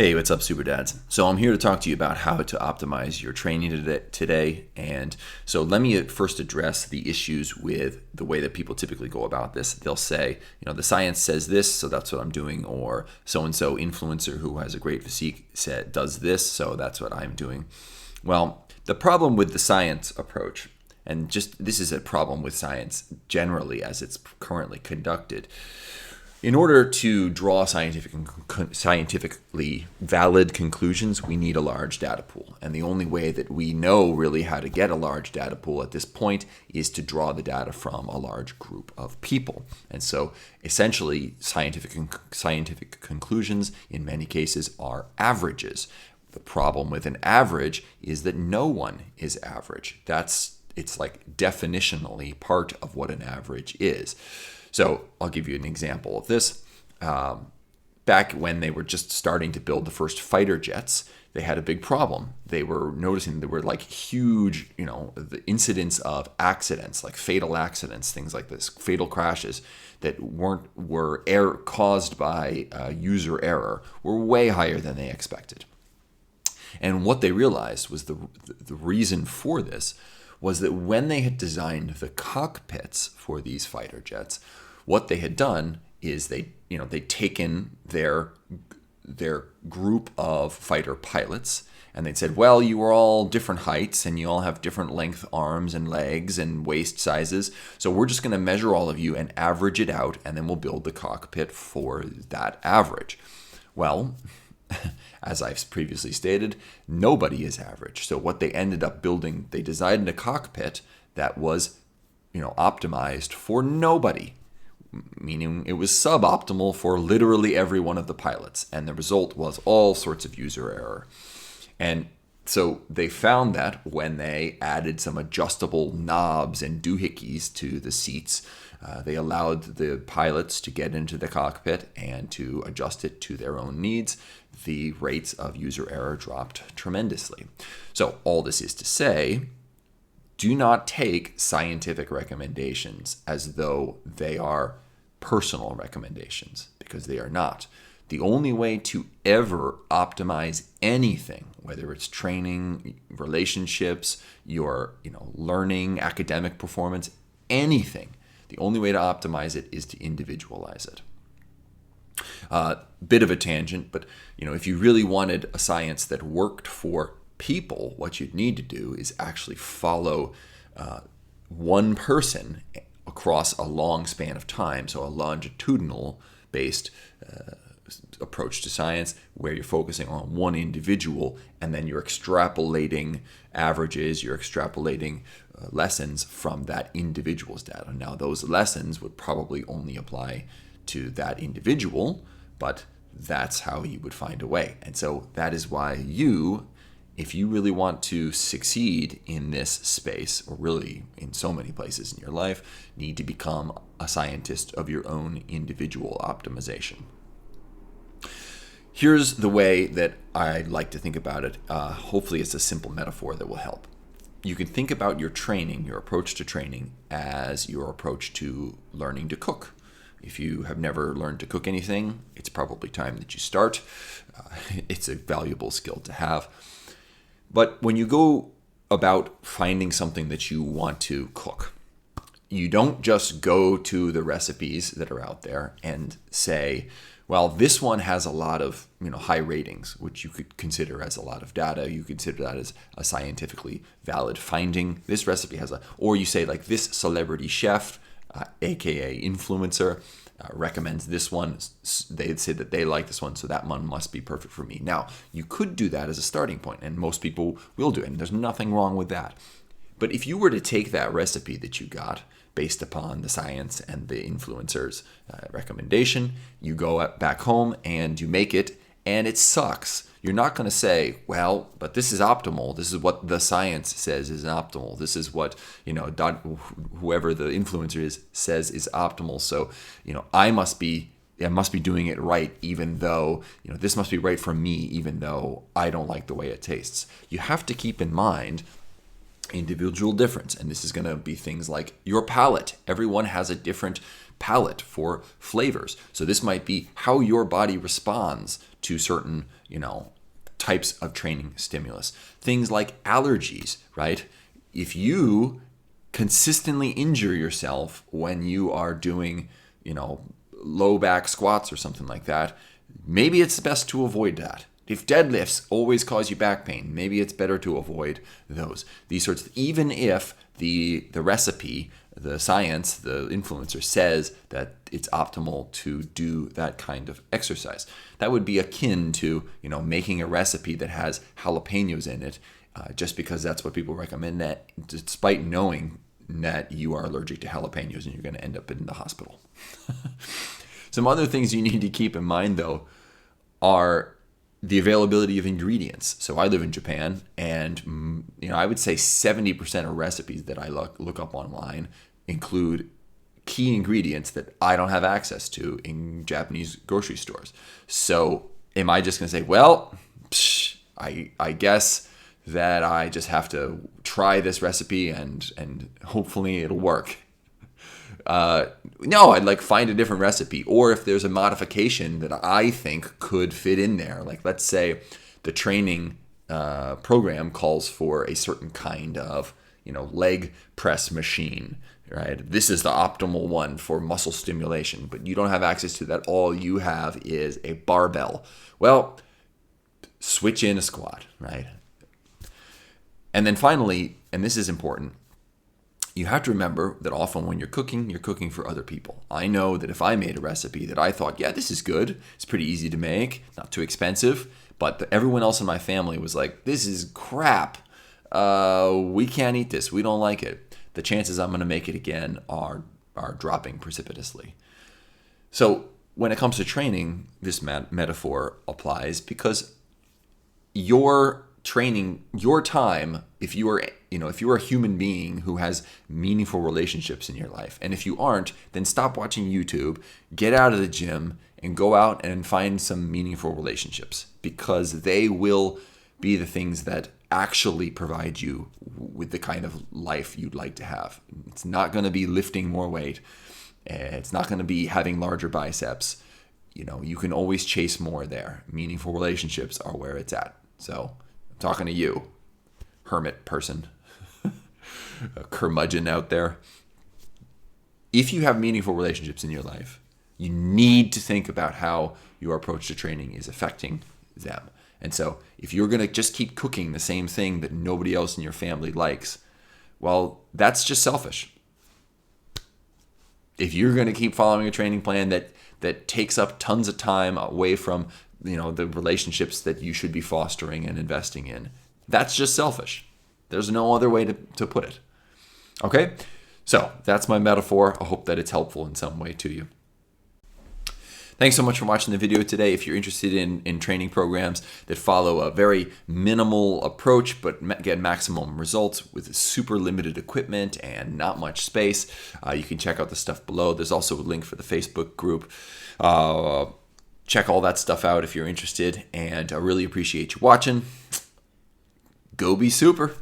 Hey, what's up, Superdads? So I'm here to talk to you about how to optimize your training today. And so let me first address the issues with the way that people typically go about this. They'll say, the science says this, so that's what I'm doing, or so-and-so influencer who has a great physique does this, so that's what I'm doing. Well, the problem with the science approach, and just this is a problem with science generally as it's currently conducted. In order to draw scientifically valid conclusions, we need a large data pool. And the only way that we know really how to get a large data pool at this point is to draw the data from a large group of people. And so essentially, scientific conclusions in many cases are averages. The problem with an average is that no one is average. It's like definitionally part of what an average is. So I'll give you an example of this. Back when they were just starting to build the first fighter jets, they had a big problem. They were noticing there were like huge, the incidence of accidents, like fatal accidents, things like this, fatal crashes that were caused by user error were way higher than they expected. And what they realized was the reason for this was that when they had designed the cockpits for these fighter jets, what they had done is they'd taken their group of fighter pilots and they'd said, well, you are all different heights and you all have different length arms and legs and waist sizes. So we're just going to measure all of you and average it out, and then we'll build the cockpit for that average. Well, as I've previously stated, nobody is average. So what they ended up building, they designed a cockpit that was, optimized for nobody, meaning it was suboptimal for literally every one of the pilots. And the result was all sorts of user error. And so they found that when they added some adjustable knobs and doohickeys to the seats, they allowed the pilots to get into the cockpit and to adjust it to their own needs. The rates of user error dropped tremendously. So all this is to say, do not take scientific recommendations as though they are personal recommendations, because they are not. The only way to ever optimize anything, whether it's training, relationships, your learning, academic performance, anything, the only way to optimize it is to individualize it. Bit of a tangent, but if you really wanted a science that worked for people, what you'd need to do is actually follow one person across a long span of time, so a longitudinal based approach to science where you're focusing on one individual and then you're extrapolating averages, you're extrapolating lessons from that individual's data. Now, those lessons would probably only apply to that individual, but that's how you would find a way. And so that is why if you really want to succeed in this space, or really in so many places in your life, need to become a scientist of your own individual optimization. Here's the way that I like to think about it. Hopefully it's a simple metaphor that will help. You can think about your training, your approach to training, as your approach to learning to cook. If you have never learned to cook anything, it's probably time that you start. It's a valuable skill to have. But when you go about finding something that you want to cook, you don't just go to the recipes that are out there and say, well, this one has a lot of high ratings, which you could consider as a lot of data. You consider that as a scientifically valid finding. This recipe has or you say like this celebrity chef, aka influencer, recommends this one. They say that they like this one, so that one must be perfect for me. Now, you could do that as a starting point, and most people will do it, and there's nothing wrong with that. But if you were to take that recipe that you got based upon the science and the influencer's recommendation, you go back home and you make it, and it sucks. You're not going to say, well, but this is optimal. This is what the science says is optimal. This is what, whoever the influencer is says is optimal. So, I must be doing it right, even though, this must be right for me, even though I don't like the way it tastes. You have to keep in mind individual difference. And this is going to be things like your palate. Everyone has a different palate for flavors. So this might be how your body responds to certain, types of training stimulus. Things like allergies, right? If you consistently injure yourself when you are doing, low back squats or something like that, maybe it's best to avoid that. If deadlifts always cause you back pain, maybe it's better to avoid those. These sorts, even if the recipe, the science, the influencer says that it's optimal to do that kind of exercise. That would be akin to, making a recipe that has jalapenos in it, just because that's what people recommend, that despite knowing that you are allergic to jalapenos and you're going to end up in the hospital. Some other things you need to keep in mind, though, are the availability of ingredients. So I live in Japan, and I would say 70% of recipes that I look up online include key ingredients that I don't have access to in Japanese grocery stores. So am I just going to say, well, I guess that I just have to try this recipe and hopefully it'll work? No, I'd find a different recipe, or if there's a modification that I think could fit in there, like let's say the training program calls for a certain kind of leg press machine, right? This is the optimal one for muscle stimulation, but you don't have access to that. All you have is a barbell. Well, switch in a squat, right? And then finally, and this is important, you have to remember that often when you're cooking for other people. I know that if I made a recipe that I thought, yeah, this is good, it's pretty easy to make, not too expensive, but everyone else in my family was like, this is crap. We can't eat this. We don't like it. The chances I'm going to make it again are dropping precipitously. So when it comes to training, this metaphor applies, because your training, your time, if you are a human being who has meaningful relationships in your life, and if you aren't, then stop watching YouTube, get out of the gym, and go out and find some meaningful relationships, because they will be the things that actually provide you with the kind of life you'd like to have. It's not going to be lifting more weight. It's not going to be having larger biceps. You can always chase more there. Meaningful relationships are where it's at. So I'm talking to you, hermit person, a curmudgeon out there. If you have meaningful relationships in your life, you need to think about how your approach to training is affecting them. And so if you're going to just keep cooking the same thing that nobody else in your family likes, well, that's just selfish. If you're going to keep following a training plan that takes up tons of time away from the relationships that you should be fostering and investing in, that's just selfish. There's no other way to put it. Okay? So that's my metaphor. I hope that it's helpful in some way to you. Thanks so much for watching the video today. If you're interested in training programs that follow a very minimal approach but get maximum results with super limited equipment and not much space, you can check out the stuff below. There's also a link for the Facebook group. Check all that stuff out if you're interested, and I really appreciate you watching. Go be super.